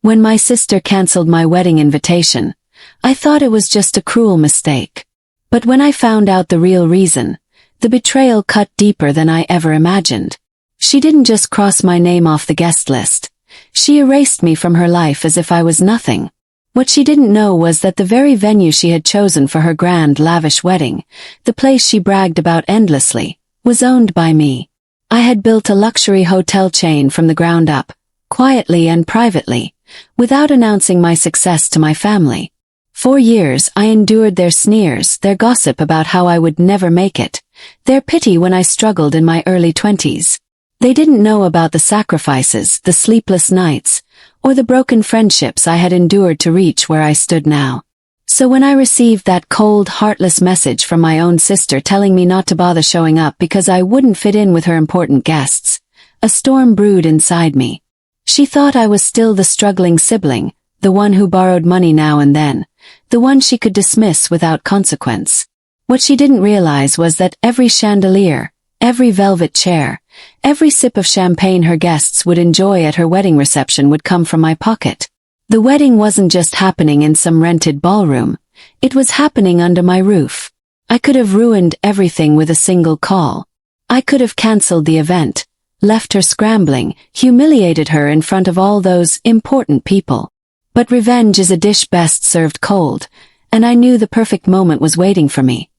When my sister canceled my wedding invitation, I thought it was just a cruel mistake. But when I found out the real reason, the betrayal cut deeper than I ever imagined. She didn't just cross my name off the guest list. She erased me from her life as if I was nothing. What she didn't know was that the very venue she had chosen for her grand, lavish wedding, the place she bragged about endlessly, was owned by me. I had built a luxury hotel chain from the ground up, quietly and privately, without announcing my success to my family. For years I endured their sneers, their gossip about how I would never make it, their pity when I struggled in my early 20s. They didn't know about the sacrifices, the sleepless nights, or the broken friendships I had endured to reach where I stood now. So when I received that cold, heartless message from my own sister telling me not to bother showing up because I wouldn't fit in with her important guests, a storm brewed inside me. She thought I was still the struggling sibling, the one who borrowed money now and then, the one she could dismiss without consequence. What she didn't realize was that every chandelier, every velvet chair, every sip of champagne her guests would enjoy at her wedding reception would come from my pocket. The wedding wasn't just happening in some rented ballroom, it was happening under my roof. I could have ruined everything with a single call. I could have cancelled the event, left her scrambling, humiliated her in front of all those important people. But revenge is a dish best served cold, and I knew the perfect moment was waiting for me.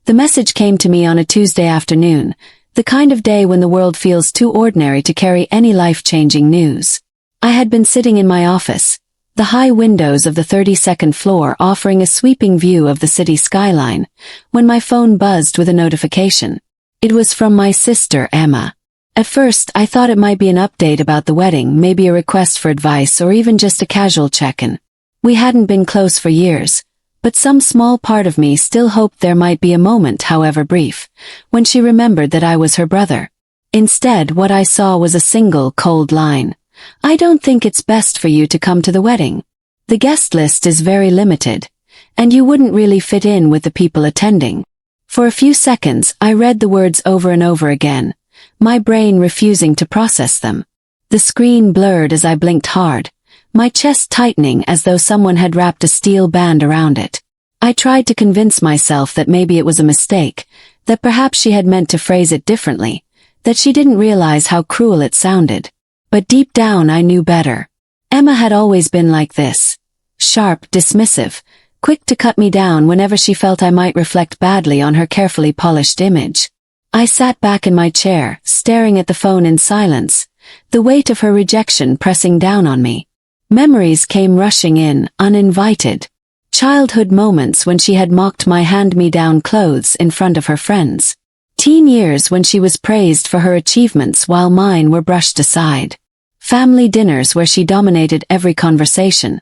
The message came to me on a Tuesday afternoon, the kind of day when the world feels too ordinary to carry any life-changing news. I had been sitting in my office, the high windows of the 32nd floor offering a sweeping view of the city skyline, when my phone buzzed with a notification. It was from my sister Emma. At first, I thought it might be an update about the wedding, maybe a request for advice or even just a casual check-in. We hadn't been close for years, but some small part of me still hoped there might be a moment, however brief, when she remembered that I was her brother. Instead, what I saw was a single, cold line. I don't think it's best for you to come to the wedding. The guest list is very limited, and you wouldn't really fit in with the people attending. For a few seconds, I read the words over and over again, my brain refusing to process them. The screen blurred as I blinked hard, my chest tightening as though someone had wrapped a steel band around it. I tried to convince myself that maybe it was a mistake, that perhaps she had meant to phrase it differently, that she didn't realize how cruel it sounded. But deep down I knew better. Emma had always been like this. Sharp, dismissive, quick to cut me down whenever she felt I might reflect badly on her carefully polished image. I sat back in my chair, staring at the phone in silence, the weight of her rejection pressing down on me. Memories came rushing in, uninvited. Childhood moments when she had mocked my hand-me-down clothes in front of her friends. Teen years when she was praised for her achievements while mine were brushed aside. Family dinners where she dominated every conversation,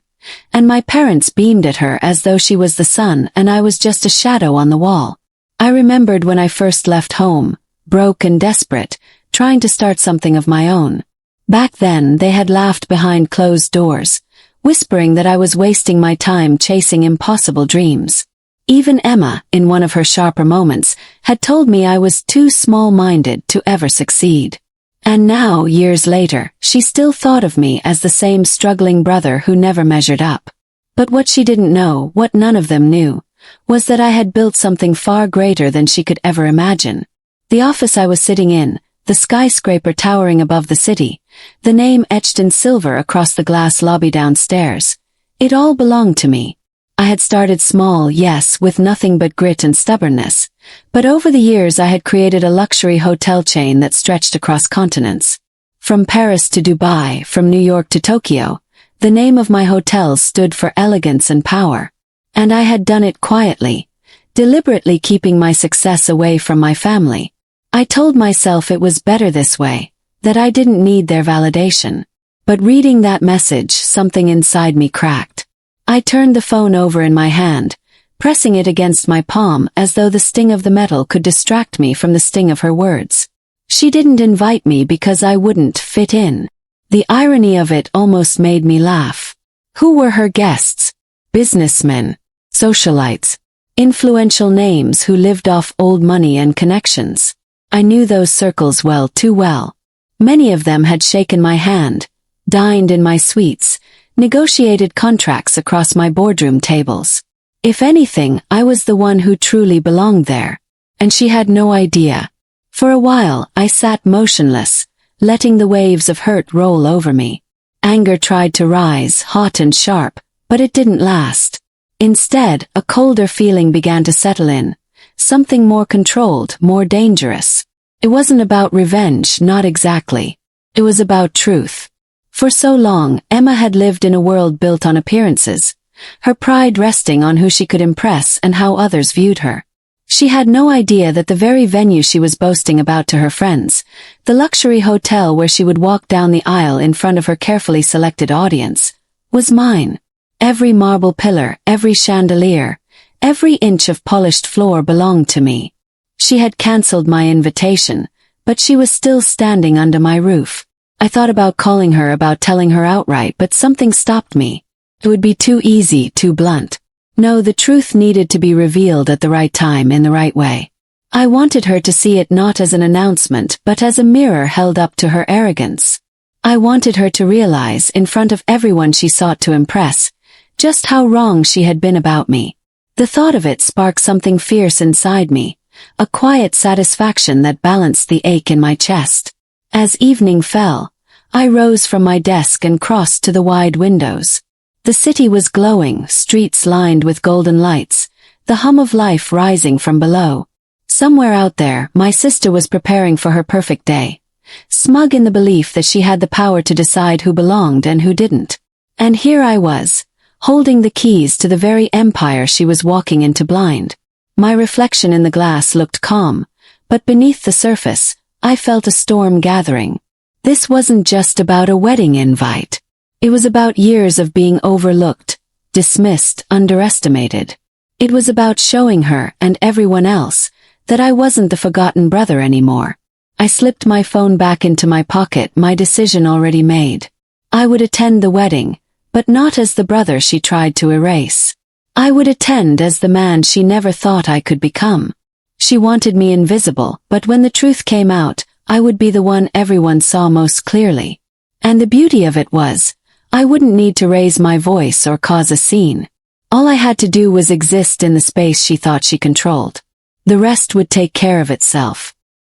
and my parents beamed at her as though she was the sun and I was just a shadow on the wall. I remembered when I first left home, broke and desperate, trying to start something of my own. Back then they had laughed behind closed doors, whispering that I was wasting my time chasing impossible dreams. Even Emma, in one of her sharper moments, had told me I was too small-minded to ever succeed. And now, years later, she still thought of me as the same struggling brother who never measured up. But what she didn't know, what none of them knew, was that I had built something far greater than she could ever imagine. The office I was sitting in, the skyscraper towering above the city, the name etched in silver across the glass lobby downstairs. It all belonged to me. I had started small, yes, with nothing but grit and stubbornness, but over the years I had created a luxury hotel chain that stretched across continents. From Paris to Dubai, from New York to Tokyo, the name of my hotels stood for elegance and power. And I had done it quietly, deliberately keeping my success away from my family. I told myself it was better this way, that I didn't need their validation. But reading that message, something inside me cracked. I turned the phone over in my hand, pressing it against my palm as though the sting of the metal could distract me from the sting of her words. She didn't invite me because I wouldn't fit in. The irony of it almost made me laugh. Who were her guests? Businessmen, socialites, influential names who lived off old money and connections. I knew those circles well, too well. Many of them had shaken my hand, dined in my suites, negotiated contracts across my boardroom tables. If anything, I was the one who truly belonged there. And she had no idea. For a while, I sat motionless, letting the waves of hurt roll over me. Anger tried to rise, hot and sharp, but it didn't last. Instead, a colder feeling began to settle in. Something more controlled, more dangerous. It wasn't about revenge, not exactly. It was about truth. For so long, Emma had lived in a world built on appearances, her pride resting on who she could impress and how others viewed her. She had no idea that the very venue she was boasting about to her friends, the luxury hotel where she would walk down the aisle in front of her carefully selected audience, was mine. Every marble pillar, every chandelier, every inch of polished floor belonged to me. She had cancelled my invitation, but she was still standing under my roof. I thought about calling her, about telling her outright, but something stopped me. It would be too easy, too blunt. No, the truth needed to be revealed at the right time in the right way. I wanted her to see it not as an announcement but as a mirror held up to her arrogance. I wanted her to realize, in front of everyone she sought to impress, just how wrong she had been about me. The thought of it sparked something fierce inside me, a quiet satisfaction that balanced the ache in my chest. As evening fell, I rose from my desk and crossed to the wide windows. The city was glowing, streets lined with golden lights, the hum of life rising from below. Somewhere out there, my sister was preparing for her perfect day, smug in the belief that she had the power to decide who belonged and who didn't. And here I was, holding the keys to the very empire she was walking into blind. My reflection in the glass looked calm, but beneath the surface, I felt a storm gathering. This wasn't just about a wedding invite. It was about years of being overlooked, dismissed, underestimated. It was about showing her and everyone else that I wasn't the forgotten brother anymore. I slipped my phone back into my pocket, my decision already made. I would attend the wedding, but not as the brother she tried to erase. I would attend as the man she never thought I could become. She wanted me invisible, but when the truth came out, I would be the one everyone saw most clearly. And the beauty of it was, I wouldn't need to raise my voice or cause a scene. All I had to do was exist in the space she thought she controlled. The rest would take care of itself.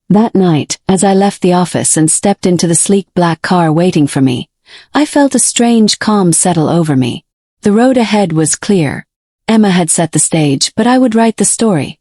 That night, as I left the office and stepped into the sleek black car waiting for me, I felt a strange calm settle over me. The road ahead was clear. Emma had set the stage, but I would write the story.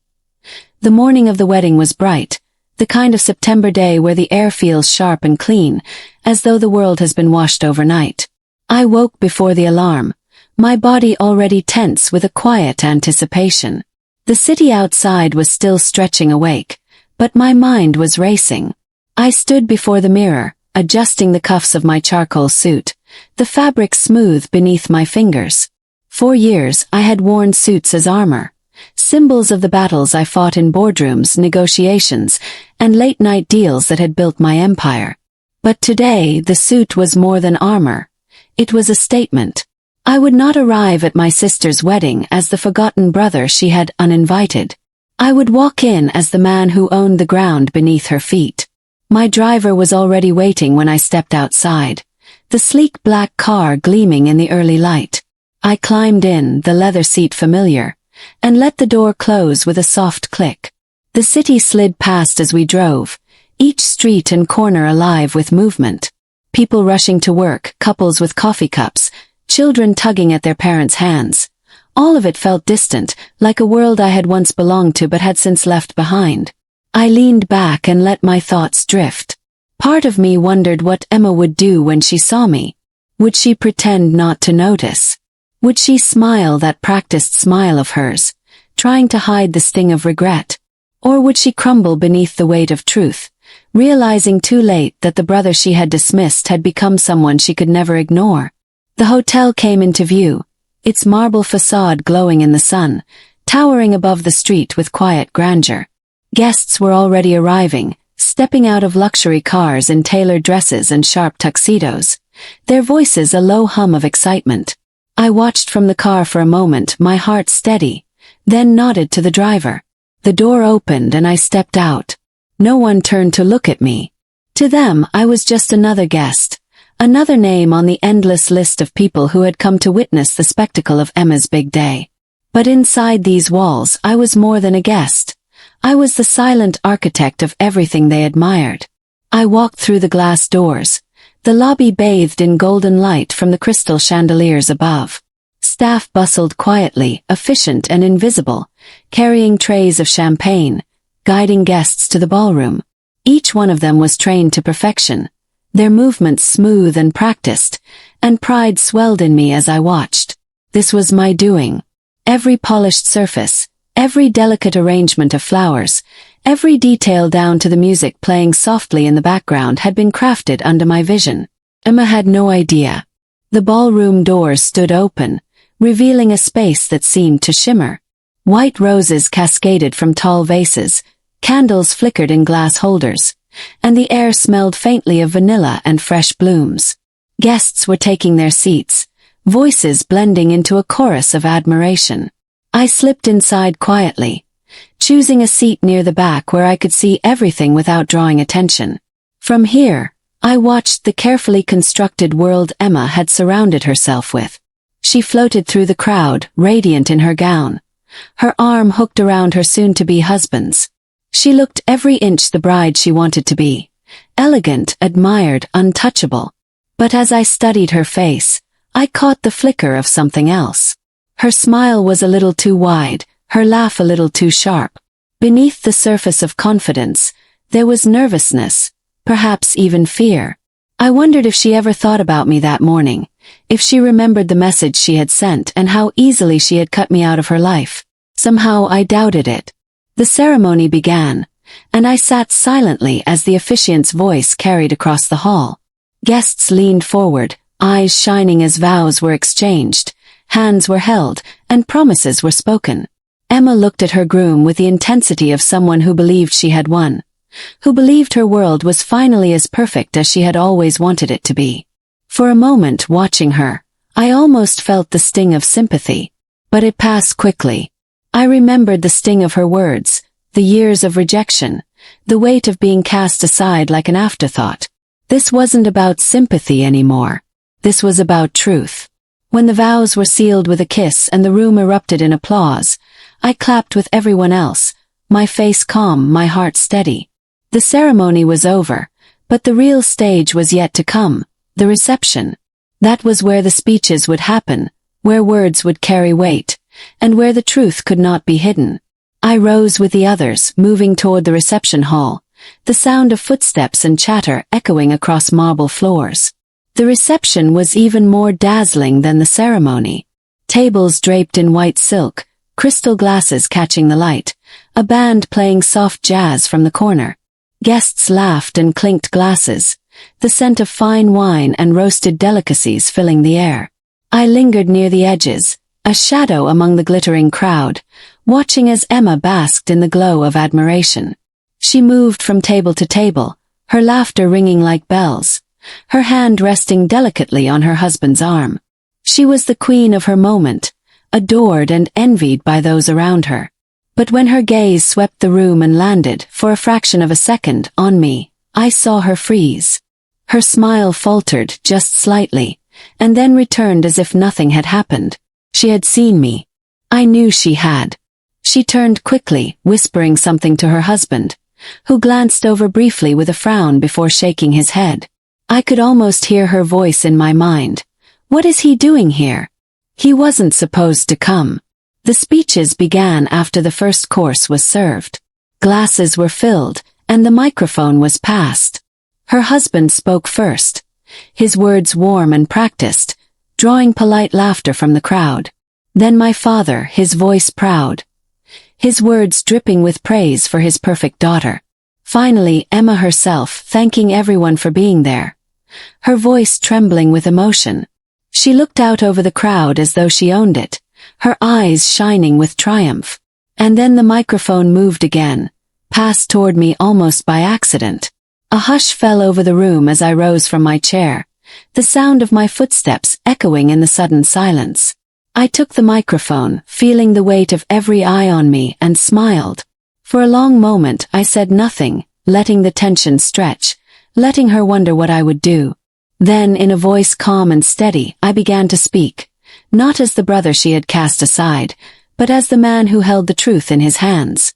The morning of the wedding was bright, the kind of September day where the air feels sharp and clean, as though the world has been washed overnight. I woke before the alarm, my body already tense with a quiet anticipation. The city outside was still stretching awake, but my mind was racing. I stood before the mirror, adjusting the cuffs of my charcoal suit, the fabric smooth beneath my fingers. For years I had worn suits as armor, symbols of the battles I fought in boardrooms, negotiations, and late-night deals that had built my empire. But today the suit was more than armor. It was a statement. I would not arrive at my sister's wedding as the forgotten brother she had uninvited. I would walk in as the man who owned the ground beneath her feet. My driver was already waiting when I stepped outside, the sleek black car gleaming in the early light. I climbed in, the leather seat familiar, and let the door close with a soft click. The city slid past as we drove, each street and corner alive with movement. People rushing to work, couples with coffee cups, children tugging at their parents' hands. All of it felt distant, like a world I had once belonged to but had since left behind. I leaned back and let my thoughts drift. Part of me wondered what Emma would do when she saw me. Would she pretend not to notice? Would she smile that practiced smile of hers, trying to hide the sting of regret? Or would she crumble beneath the weight of truth, realizing too late that the brother she had dismissed had become someone she could never ignore? The hotel came into view, its marble facade glowing in the sun, towering above the street with quiet grandeur. Guests were already arriving, stepping out of luxury cars in tailored dresses and sharp tuxedos, their voices a low hum of excitement. I watched from the car for a moment, my heart steady, then nodded to the driver. The door opened and I stepped out. No one turned to look at me. To them, I was just another guest, Another name on the endless list of people who had come to witness the spectacle of Emma's big day. But inside these walls, I was more than a guest. I was the silent architect of everything they admired. I walked through the glass doors, the lobby bathed in golden light from the crystal chandeliers above. Staff bustled quietly, efficient and invisible, carrying trays of champagne, guiding guests to the ballroom. Each one of them was trained to perfection, their movements smooth and practiced, and pride swelled in me as I watched. This was my doing. Every polished surface, every delicate arrangement of flowers, every detail down to the music playing softly in the background had been crafted under my vision. Emma had no idea. The ballroom doors stood open, revealing a space that seemed to shimmer. White roses cascaded from tall vases, candles flickered in glass holders, and the air smelled faintly of vanilla and fresh blooms. Guests were taking their seats, voices blending into a chorus of admiration. I slipped inside quietly, choosing a seat near the back where I could see everything without drawing attention. From here, I watched the carefully constructed world Emma had surrounded herself with. She floated through the crowd, radiant in her gown, her arm hooked around her soon-to-be husband's. She looked every inch the bride she wanted to be, elegant, admired, untouchable. But as I studied her face, I caught the flicker of something else. Her smile was a little too wide, her laugh a little too sharp. Beneath the surface of confidence, there was nervousness, perhaps even fear. I wondered if she ever thought about me that morning, if she remembered the message she had sent and how easily she had cut me out of her life. Somehow I doubted it. The ceremony began, and I sat silently as the officiant's voice carried across the hall. Guests leaned forward, eyes shining as vows were exchanged, hands were held, and promises were spoken. Emma looked at her groom with the intensity of someone who believed she had won, who believed her world was finally as perfect as she had always wanted it to be. For a moment watching her, I almost felt the sting of sympathy, but it passed quickly. I remembered the sting of her words, the years of rejection, the weight of being cast aside like an afterthought. This wasn't about sympathy anymore. This was about truth. When the vows were sealed with a kiss and the room erupted in applause, I clapped with everyone else, my face calm, my heart steady. The ceremony was over, but the real stage was yet to come, the reception. That was where the speeches would happen, where words would carry weight, and where the truth could not be hidden. I rose with the others, moving toward the reception hall, the sound of footsteps and chatter echoing across marble floors. The reception was even more dazzling than the ceremony. Tables draped in white silk, crystal glasses catching the light, a band playing soft jazz from the corner. Guests laughed and clinked glasses, the scent of fine wine and roasted delicacies filling the air. I lingered near the edges, a shadow among the glittering crowd, watching as Emma basked in the glow of admiration. She moved from table to table, her laughter ringing like bells, her hand resting delicately on her husband's arm. She was the queen of her moment, adored and envied by those around her. But when her gaze swept the room and landed, for a fraction of a second, on me, I saw her freeze. Her smile faltered just slightly, and then returned as if nothing had happened. She had seen me. I knew she had. She turned quickly, whispering something to her husband, who glanced over briefly with a frown before shaking his head. I could almost hear her voice in my mind. What is he doing here? He wasn't supposed to come. The speeches began after the first course was served. Glasses were filled, and the microphone was passed. Her husband spoke first, his words warm and practiced, drawing polite laughter from the crowd. Then my father, his voice proud, his words dripping with praise for his perfect daughter. Finally, Emma herself, thanking everyone for being there, her voice trembling with emotion. She looked out over the crowd as though she owned it, her eyes shining with triumph. And then the microphone moved again, passed toward me almost by accident. A hush fell over the room as I rose from my chair, the sound of my footsteps echoing in the sudden silence. I took the microphone, feeling the weight of every eye on me, and smiled. For a long moment I said nothing, letting the tension stretch, letting her wonder what I would do. Then, in a voice calm and steady, I began to speak, not as the brother she had cast aside, but as the man who held the truth in his hands.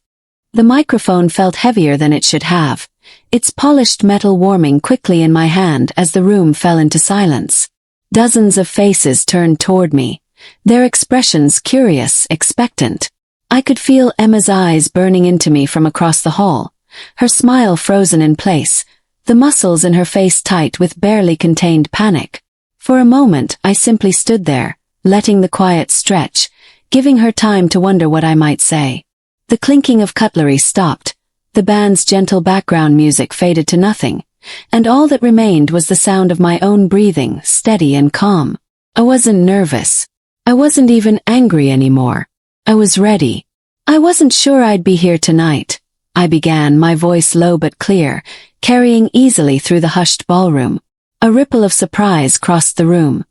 The microphone felt heavier than it should have, its polished metal warming quickly in my hand as the room fell into silence. Dozens of faces turned toward me, their expressions curious, expectant. I could feel Emma's eyes burning into me from across the hall, her smile frozen in place, the muscles in her face tight with barely contained panic. For a moment I simply stood there, letting the quiet stretch, giving her time to wonder what I might say. The clinking of cutlery stopped, the band's gentle background music faded to nothing, and all that remained was the sound of my own breathing, steady and calm. I wasn't nervous. I wasn't even angry anymore. I was ready. I wasn't sure I'd be here tonight. I began, my voice low but clear, carrying easily through the hushed ballroom. A ripple of surprise crossed the room.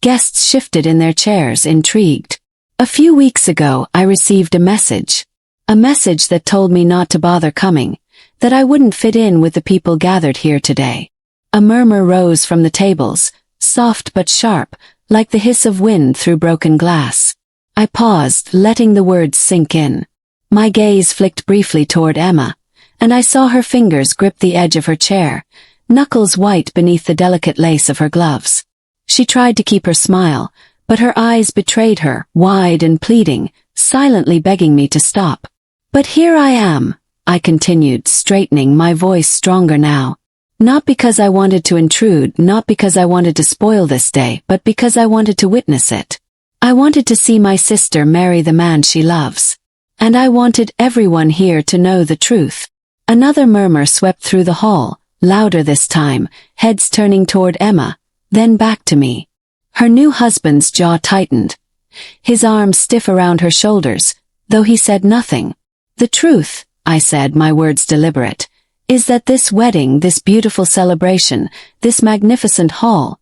Guests shifted in their chairs, intrigued. A few weeks ago, I received a message. A message that told me not to bother coming, that I wouldn't fit in with the people gathered here today. A murmur rose from the tables, soft but sharp, like the hiss of wind through broken glass. I paused, letting the words sink in. My gaze flicked briefly toward Emma, and I saw her fingers grip the edge of her chair, knuckles white beneath the delicate lace of her gloves. She tried to keep her smile, but her eyes betrayed her, wide and pleading, silently begging me to stop. But here I am, I continued, straightening, my voice stronger now. Not because I wanted to intrude, not because I wanted to spoil this day, but because I wanted to witness it. I wanted to see my sister marry the man she loves. And I wanted everyone here to know the truth. Another murmur swept through the hall, louder this time, heads turning toward Emma, then back to me. Her new husband's jaw tightened, his arms stiff around her shoulders, though he said nothing. The truth, I said, my words deliberate, is that this wedding, this beautiful celebration, this magnificent hall,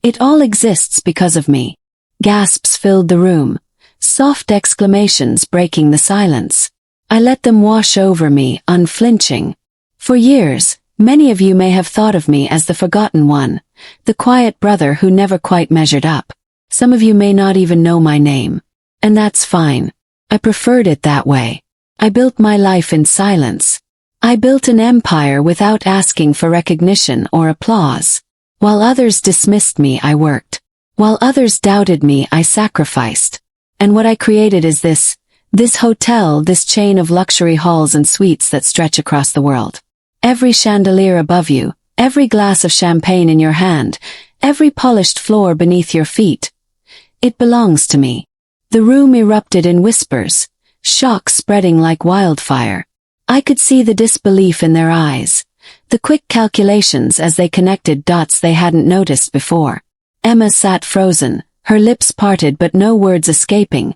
it all exists because of me. Gasps filled the room, soft exclamations breaking the silence. I let them wash over me, unflinching. For years, many of you may have thought of me as the forgotten one, the quiet brother who never quite measured up. Some of you may not even know my name. And that's fine. I preferred it that way. I built my life in silence. I built an empire without asking for recognition or applause. While others dismissed me, I worked. While others doubted me, I sacrificed. And what I created is this hotel, this chain of luxury halls and suites that stretch across the world. Every chandelier above you, every glass of champagne in your hand, every polished floor beneath your feet. It belongs to me. The room erupted in whispers, shock spreading like wildfire. I could see the disbelief in their eyes, the quick calculations as they connected dots they hadn't noticed before. Emma sat frozen, her lips parted but no words escaping,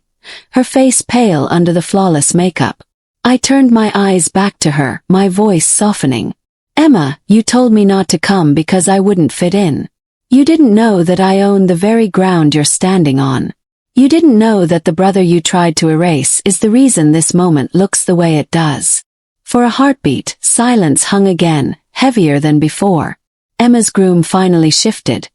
her face pale under the flawless makeup. I turned my eyes back to her, my voice softening. Emma, you told me not to come because I wouldn't fit in. You didn't know that I own the very ground you're standing on. You didn't know that the brother you tried to erase is the reason this moment looks the way it does. For a heartbeat, silence hung again, heavier than before. Emma's groom finally shifted.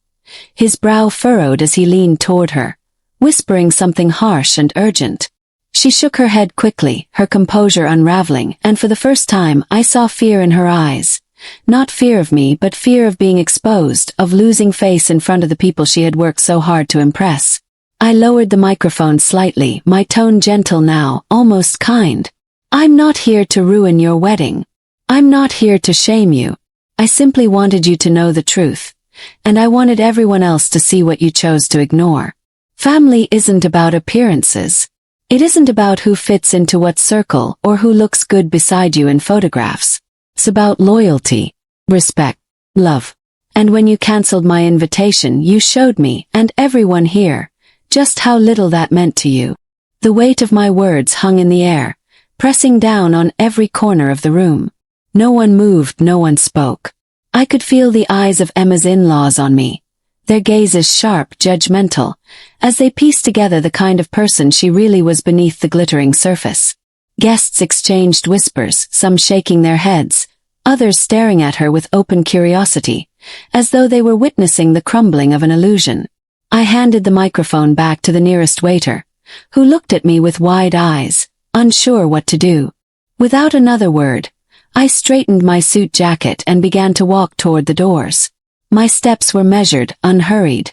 His brow furrowed as he leaned toward her, whispering something harsh and urgent. She shook her head quickly, her composure unraveling, and for the first time I saw fear in her eyes. Not fear of me, but fear of being exposed, of losing face in front of the people she had worked so hard to impress. I lowered the microphone slightly, my tone gentle now, almost kind. I'm not here to ruin your wedding. I'm not here to shame you. I simply wanted you to know the truth. And I wanted everyone else to see what you chose to ignore. Family isn't about appearances. It isn't about who fits into what circle or who looks good beside you in photographs. It's about loyalty, respect, love. And when you canceled my invitation, you showed me, and everyone here, just how little that meant to you. The weight of my words hung in the air, pressing down on every corner of the room. No one moved, no one spoke. I could feel the eyes of Emma's in-laws on me, their gazes sharp, judgmental, as they pieced together the kind of person she really was beneath the glittering surface. Guests exchanged whispers, some shaking their heads, others staring at her with open curiosity, as though they were witnessing the crumbling of an illusion. I handed the microphone back to the nearest waiter, who looked at me with wide eyes, unsure what to do. Without another word, I straightened my suit jacket and began to walk toward the doors. My steps were measured, unhurried,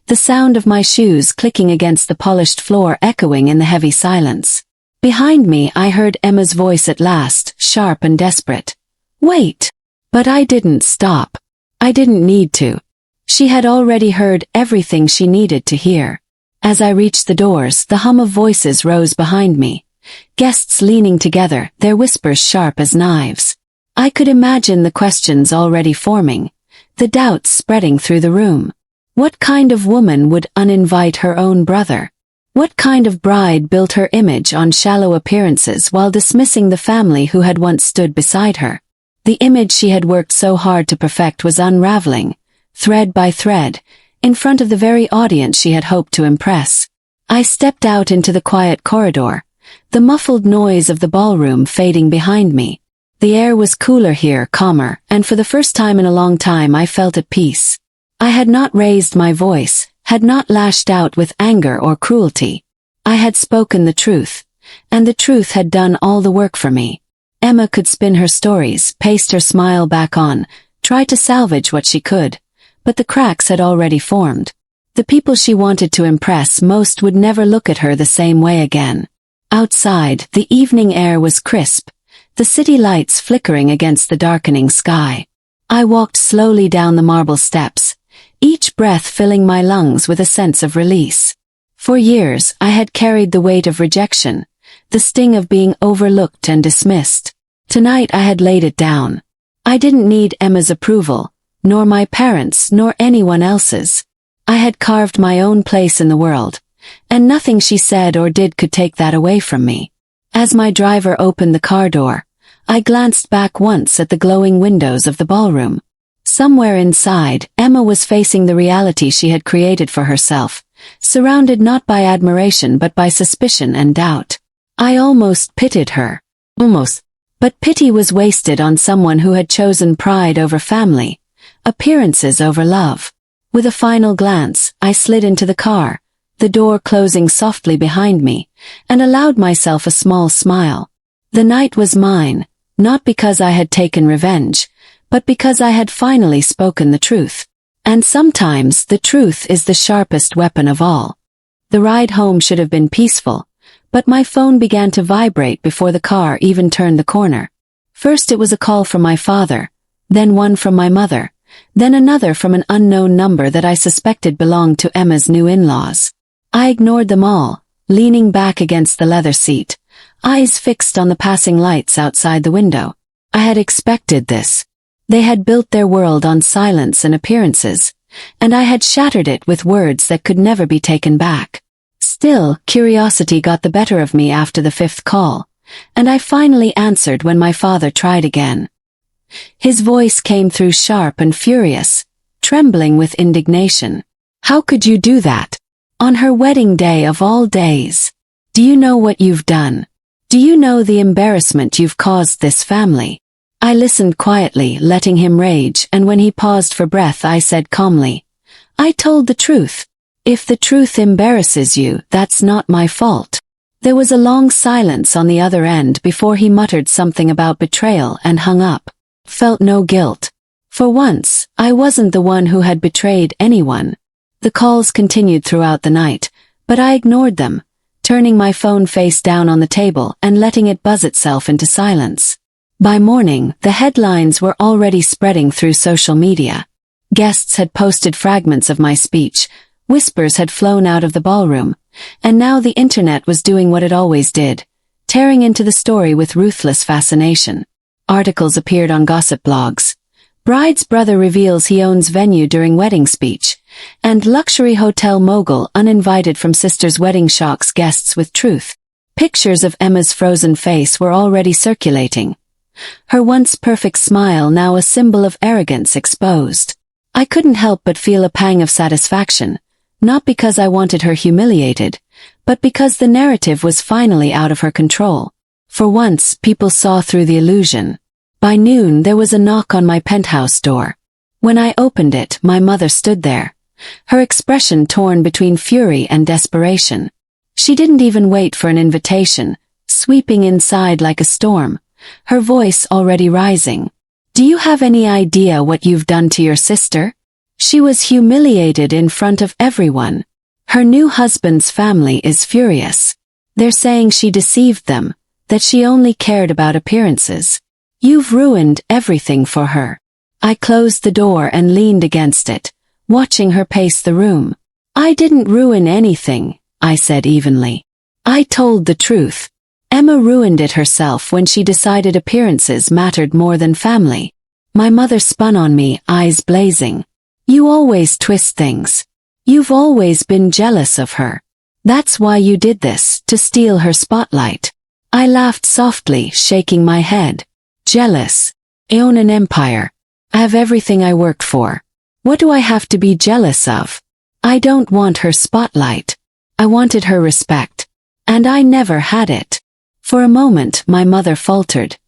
the sound of my shoes clicking against the polished floor echoing in the heavy silence. Behind me I heard Emma's voice at last, sharp and desperate. "Wait!" But I didn't stop. I didn't need to. She had already heard everything she needed to hear. As I reached the doors, the hum of voices rose behind me. Guests leaning together, their whispers sharp as knives. I could imagine the questions already forming, the doubts spreading through the room. What kind of woman would uninvite her own brother? What kind of bride built her image on shallow appearances while dismissing the family who had once stood beside her? The image she had worked so hard to perfect was unraveling, thread by thread, in front of the very audience she had hoped to impress. I stepped out into the quiet corridor, the muffled noise of the ballroom fading behind me. The air was cooler here, calmer, and for the first time in a long time I felt at peace. I had not raised my voice, had not lashed out with anger or cruelty. I had spoken the truth, and the truth had done all the work for me. Emma could spin her stories, paste her smile back on, try to salvage what she could, but the cracks had already formed. The people she wanted to impress most would never look at her the same way again. Outside, the evening air was crisp, the city lights flickering against the darkening sky. I walked slowly down the marble steps, each breath filling my lungs with a sense of release. For years, I had carried the weight of rejection, the sting of being overlooked and dismissed. Tonight I had laid it down. I didn't need Emma's approval, nor my parents' nor anyone else's. I had carved my own place in the world, and nothing she said or did could take that away from me. As my driver opened the car door, I glanced back once at the glowing windows of the ballroom. Somewhere inside, Emma was facing the reality she had created for herself, surrounded not by admiration but by suspicion and doubt. I almost pitied her. Almost. But pity was wasted on someone who had chosen pride over family, appearances over love. With a final glance, I slid into the car, the door closing softly behind me, and allowed myself a small smile. The night was mine, not because I had taken revenge, but because I had finally spoken the truth. And sometimes the truth is the sharpest weapon of all. The ride home should have been peaceful, but my phone began to vibrate before the car even turned the corner. First it was a call from my father, then one from my mother, then another from an unknown number that I suspected belonged to Emma's new in-laws. I ignored them all, leaning back against the leather seat, eyes fixed on the passing lights outside the window. I had expected this. They had built their world on silence and appearances, and I had shattered it with words that could never be taken back. Still, curiosity got the better of me after the fifth call, and I finally answered when my father tried again. His voice came through sharp and furious, trembling with indignation. "How could you do that? On her wedding day of all days? Do you know what you've done? Do you know the embarrassment you've caused this family?" I listened quietly, letting him rage, and when he paused for breath I said calmly, "I told the truth. If the truth embarrasses you, that's not my fault." There was a long silence on the other end before he muttered something about betrayal and hung up. Felt no guilt. For once, I wasn't the one who had betrayed anyone. The calls continued throughout the night, but I ignored them, turning my phone face down on the table and letting it buzz itself into silence. By morning, the headlines were already spreading through social media. Guests had posted fragments of my speech, whispers had flown out of the ballroom, and now the internet was doing what it always did, tearing into the story with ruthless fascination. Articles appeared on gossip blogs. Bride's brother reveals he owns venue during wedding speech, and luxury hotel mogul uninvited from sister's wedding shocks guests with truth. Pictures of Emma's frozen face were already circulating. Her once perfect smile now a symbol of arrogance exposed. I couldn't help but feel a pang of satisfaction, not because I wanted her humiliated, but because the narrative was finally out of her control. For once, people saw through the illusion. By noon there was a knock on my penthouse door. When I opened it, my mother stood there, her expression torn between fury and desperation. She didn't even wait for an invitation, sweeping inside like a storm, her voice already rising. "Do you have any idea what you've done to your sister?" She was humiliated in front of everyone. Her new husband's family is furious. They're saying she deceived them, that she only cared about appearances. "You've ruined everything for her." I closed the door and leaned against it, watching her pace the room. "I didn't ruin anything," I said evenly. "I told the truth. Emma ruined it herself when she decided appearances mattered more than family." My mother spun on me, eyes blazing. "You always twist things. You've always been jealous of her. That's why you did this, to steal her spotlight." I laughed softly, shaking my head. "Jealous? I own an empire. I have everything I worked for. What do I have to be jealous of? I don't want her spotlight. I wanted her respect. And I never had it." For a moment, my mother faltered,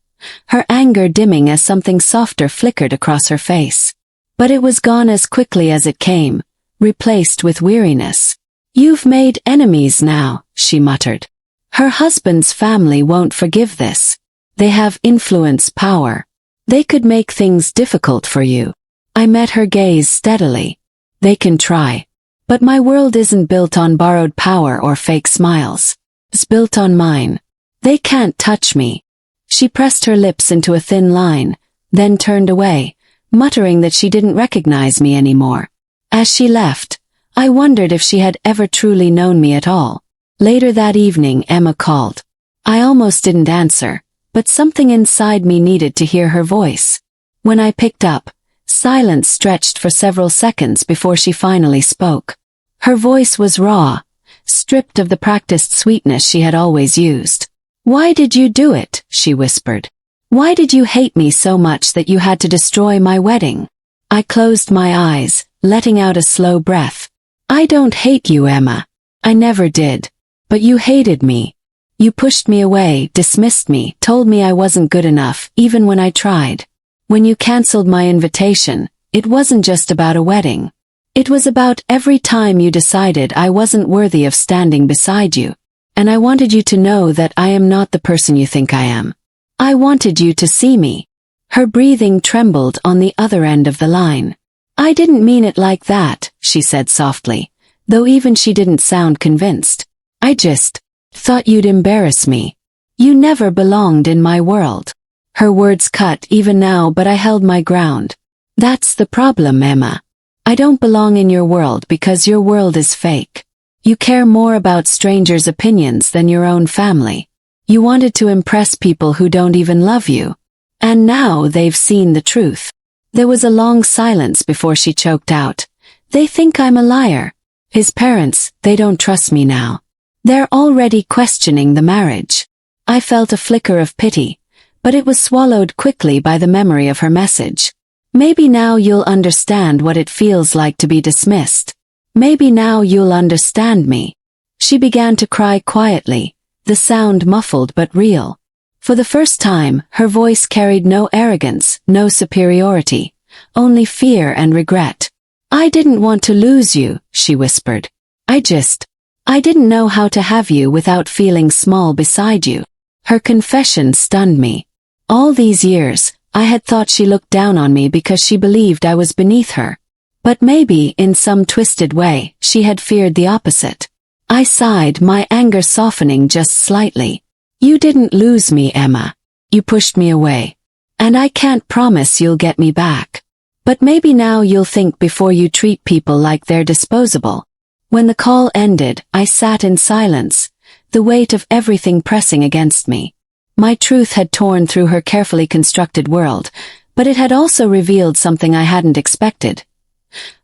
her anger dimming as something softer flickered across her face. But it was gone as quickly as it came, replaced with weariness. "You've made enemies now," she muttered. "Her husband's family won't forgive this. They have influence, power. They could make things difficult for you." I met her gaze steadily. "They can try. But my world isn't built on borrowed power or fake smiles. It's built on mine. They can't touch me." She pressed her lips into a thin line, then turned away, muttering that she didn't recognize me anymore. As she left, I wondered if she had ever truly known me at all. Later that evening, Emma called. I almost didn't answer, but something inside me needed to hear her voice. When I picked up, silence stretched for several seconds before she finally spoke. Her voice was raw, stripped of the practiced sweetness she had always used. "Why did you do it?" she whispered. "Why did you hate me so much that you had to destroy my wedding?" I closed my eyes, letting out a slow breath. "I don't hate you, Emma. I never did. But you hated me. You pushed me away, dismissed me, told me I wasn't good enough, even when I tried. When you canceled my invitation, it wasn't just about a wedding. It was about every time you decided I wasn't worthy of standing beside you. And I wanted you to know that I am not the person you think I am. I wanted you to see me." Her breathing trembled on the other end of the line. "I didn't mean it like that," she said softly, though even she didn't sound convinced. "I just thought you'd embarrass me. You never belonged in my world." Her words cut even now, but I held my ground. "That's the problem, Emma. I don't belong in your world because your world is fake. You care more about strangers' opinions than your own family. You wanted to impress people who don't even love you. And now they've seen the truth." There was a long silence before she choked out. "They think I'm a liar. His parents, they don't trust me now. They're already questioning the marriage." I felt a flicker of pity, but it was swallowed quickly by the memory of her message. "Maybe now you'll understand what it feels like to be dismissed. Maybe now you'll understand me." She began to cry quietly, the sound muffled but real. For the first time, her voice carried no arrogance, no superiority, only fear and regret. "I didn't want to lose you," she whispered. I didn't know how to have you without feeling small beside you." Her confession stunned me. All these years, I had thought she looked down on me because she believed I was beneath her. But maybe, in some twisted way, she had feared the opposite. I sighed, my anger softening just slightly. "You didn't lose me, Emma. You pushed me away. And I can't promise you'll get me back. But maybe now you'll think before you treat people like they're disposable." When the call ended, I sat in silence, the weight of everything pressing against me. My truth had torn through her carefully constructed world, but it had also revealed something I hadn't expected.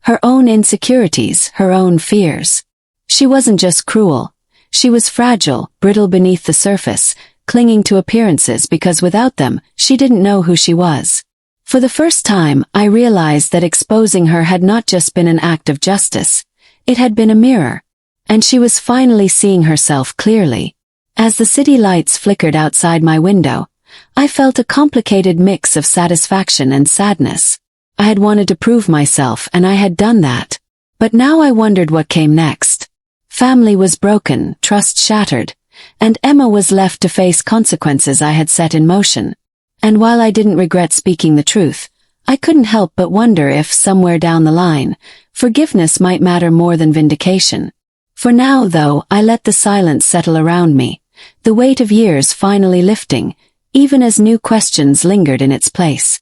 Her own insecurities, her own fears. She wasn't just cruel. She was fragile, brittle beneath the surface, clinging to appearances because without them, she didn't know who she was. For the first time, I realized that exposing her had not just been an act of justice. It had been a mirror. And she was finally seeing herself clearly. As the city lights flickered outside my window, I felt a complicated mix of satisfaction and sadness. I had wanted to prove myself, and I had done that. But now I wondered what came next. Family was broken, trust shattered, and Emma was left to face consequences I had set in motion. And while I didn't regret speaking the truth, I couldn't help but wonder if, somewhere down the line, forgiveness might matter more than vindication. For now, though, I let the silence settle around me, the weight of years finally lifting, even as new questions lingered in its place.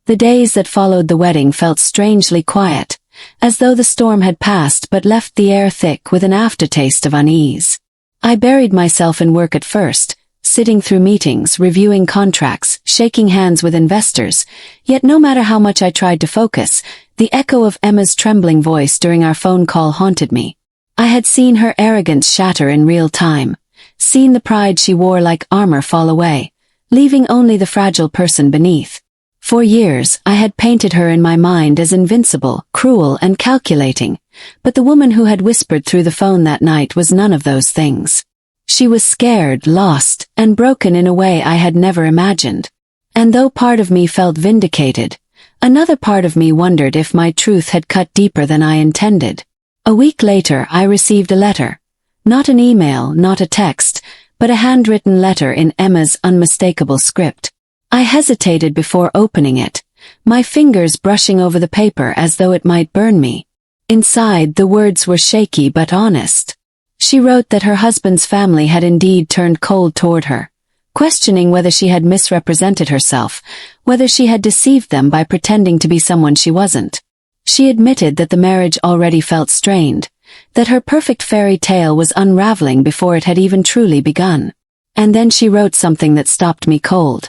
The days that followed the wedding felt strangely quiet, as though the storm had passed but left the air thick with an aftertaste of unease. I buried myself in work at first, sitting through meetings, reviewing contracts, shaking hands with investors, yet no matter how much I tried to focus, the echo of Emma's trembling voice during our phone call haunted me. I had seen her arrogance shatter in real time, seen the pride she wore like armor fall away, leaving only the fragile person beneath. For years, I had painted her in my mind as invincible, cruel, and calculating, but the woman who had whispered through the phone that night was none of those things. She was scared, lost, and broken in a way I had never imagined. And though part of me felt vindicated, another part of me wondered if my truth had cut deeper than I intended. A week later, I received a letter. Not an email, not a text, but a handwritten letter in Emma's unmistakable script. I hesitated before opening it, my fingers brushing over the paper as though it might burn me. Inside, the words were shaky but honest. She wrote that her husband's family had indeed turned cold toward her, questioning whether she had misrepresented herself, whether she had deceived them by pretending to be someone she wasn't. She admitted that the marriage already felt strained, that her perfect fairy tale was unraveling before it had even truly begun. And then she wrote something that stopped me cold.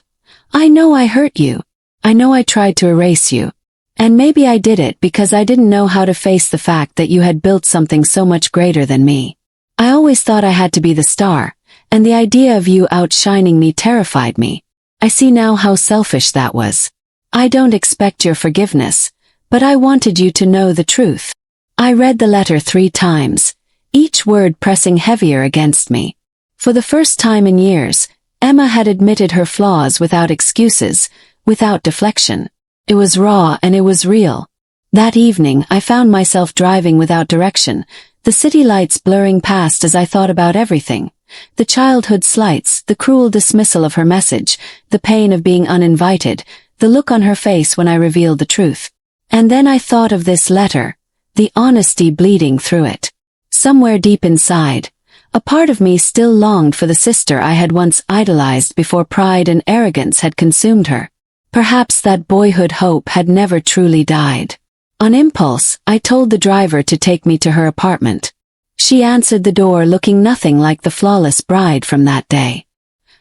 I know I hurt you. I know I tried to erase you. And maybe I did it because I didn't know how to face the fact that you had built something so much greater than me. I always thought I had to be the star, and the idea of you outshining me terrified me. I see now how selfish that was. I don't expect your forgiveness, but I wanted you to know the truth. I read the letter 3 times, each word pressing heavier against me. For the first time in years, Emma had admitted her flaws without excuses, without deflection. It was raw and it was real. That evening, I found myself driving without direction, the city lights blurring past as I thought about everything. The childhood slights, the cruel dismissal of her message, the pain of being uninvited, the look on her face when I revealed the truth. And then I thought of this letter, the honesty bleeding through it. Somewhere deep inside, a part of me still longed for the sister I had once idolized before pride and arrogance had consumed her. Perhaps that boyhood hope had never truly died. On impulse, I told the driver to take me to her apartment. She answered the door looking nothing like the flawless bride from that day.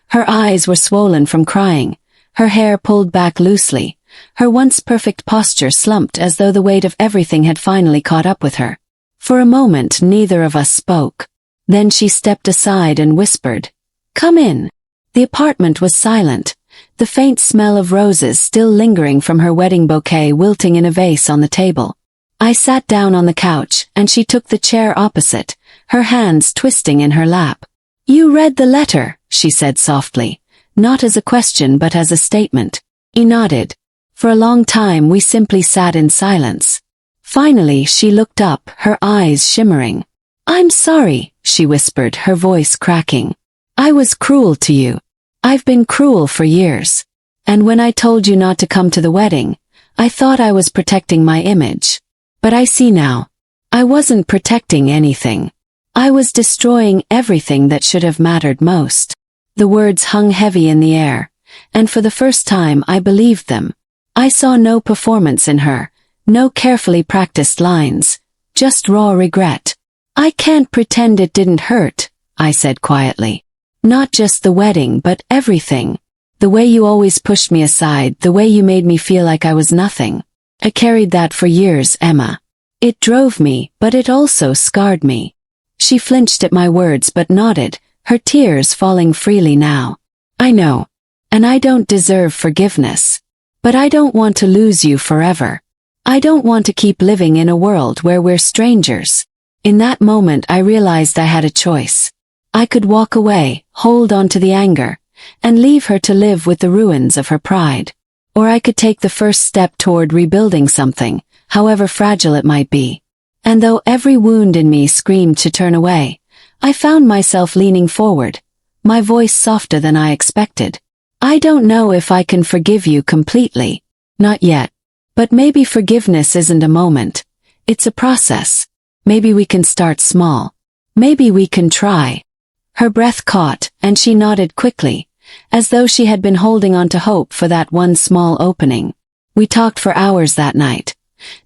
Her eyes were swollen from crying, her hair pulled back loosely, her once perfect posture slumped as though the weight of everything had finally caught up with her. For a moment, neither of us spoke. Then she stepped aside and whispered, "Come in." The apartment was silent, the faint smell of roses still lingering from her wedding bouquet wilting in a vase on the table. I sat down on the couch, and she took the chair opposite, her hands twisting in her lap. "You read the letter," she said softly, not as a question but as a statement. He nodded. For a long time we simply sat in silence. Finally she looked up, her eyes shimmering. "I'm sorry," she whispered, her voice cracking. "I was cruel to you. I've been cruel for years. And when I told you not to come to the wedding, I thought I was protecting my image. But I see now. I wasn't protecting anything. I was destroying everything that should have mattered most." The words hung heavy in the air, and for the first time I believed them. I saw no performance in her, no carefully practiced lines, just raw regret. "I can't pretend it didn't hurt," I said quietly. "Not just the wedding but everything. The way you always pushed me aside, the way you made me feel like I was nothing. I carried that for years, Emma. It drove me, but it also scarred me." She flinched at my words but nodded, her tears falling freely now. "I know. And I don't deserve forgiveness. But I don't want to lose you forever. I don't want to keep living in a world where we're strangers." In that moment I realized I had a choice. I could walk away, hold on to the anger, and leave her to live with the ruins of her pride. Or I could take the first step toward rebuilding something, however fragile it might be. And though every wound in me screamed to turn away, I found myself leaning forward, my voice softer than I expected. I don't know if I can forgive you completely. Not yet. But maybe forgiveness isn't a moment. It's a process. Maybe we can start small. Maybe we can try. Her breath caught, and she nodded quickly, as though she had been holding on to hope for that one small opening. We talked for hours that night.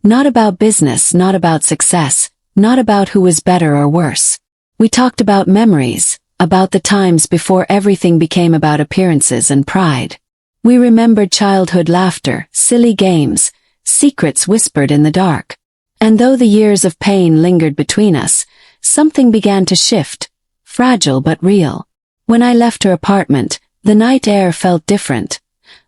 Not about business, not about success, not about who was better or worse. We talked about memories, about the times before everything became about appearances and pride. We remembered childhood laughter, silly games, secrets whispered in the dark. And though the years of pain lingered between us, something began to shift, fragile but real. When I left her apartment, the night air felt different,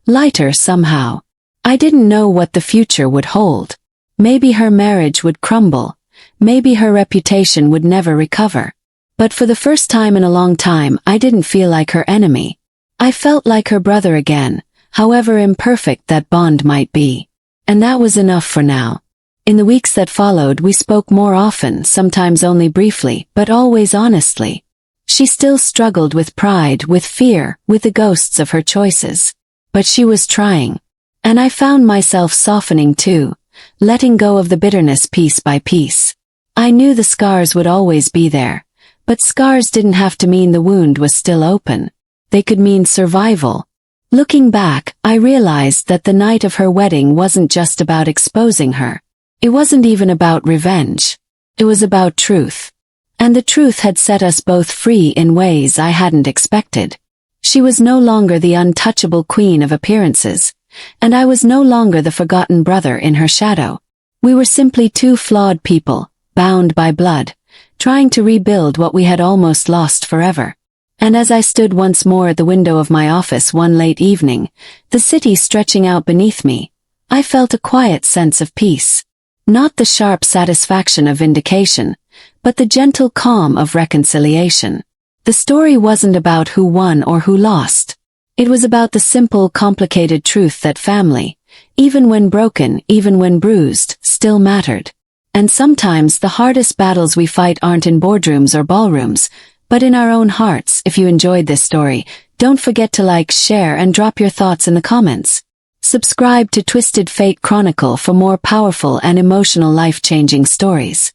lighter somehow. I didn't know what the future would hold. Maybe her marriage would crumble. Maybe her reputation would never recover. But for the first time in a long time, I didn't feel like her enemy. I felt like her brother again, however imperfect that bond might be. And that was enough for now. In the weeks that followed, we spoke more often, sometimes only briefly, but always honestly. She still struggled with pride, with fear, with the ghosts of her choices. But she was trying. And I found myself softening too, letting go of the bitterness piece by piece. I knew the scars would always be there, but scars didn't have to mean the wound was still open. They could mean survival. Looking back, I realized that the night of her wedding wasn't just about exposing her. It wasn't even about revenge. It was about truth. And the truth had set us both free in ways I hadn't expected. She was no longer the untouchable queen of appearances, and I was no longer the forgotten brother in her shadow. We were simply two flawed people, bound by blood, trying to rebuild what we had almost lost forever. And as I stood once more at the window of my office one late evening, the city stretching out beneath me, I felt a quiet sense of peace. Not the sharp satisfaction of vindication, but the gentle calm of reconciliation. The story wasn't about who won or who lost. It was about the simple, complicated truth that family, even when broken, even when bruised, still mattered. And sometimes the hardest battles we fight aren't in boardrooms or ballrooms, but in our own hearts. If you enjoyed this story, don't forget to like, share, and drop your thoughts in the comments. Subscribe to Twisted Fate Chronicle for more powerful and emotional life-changing stories.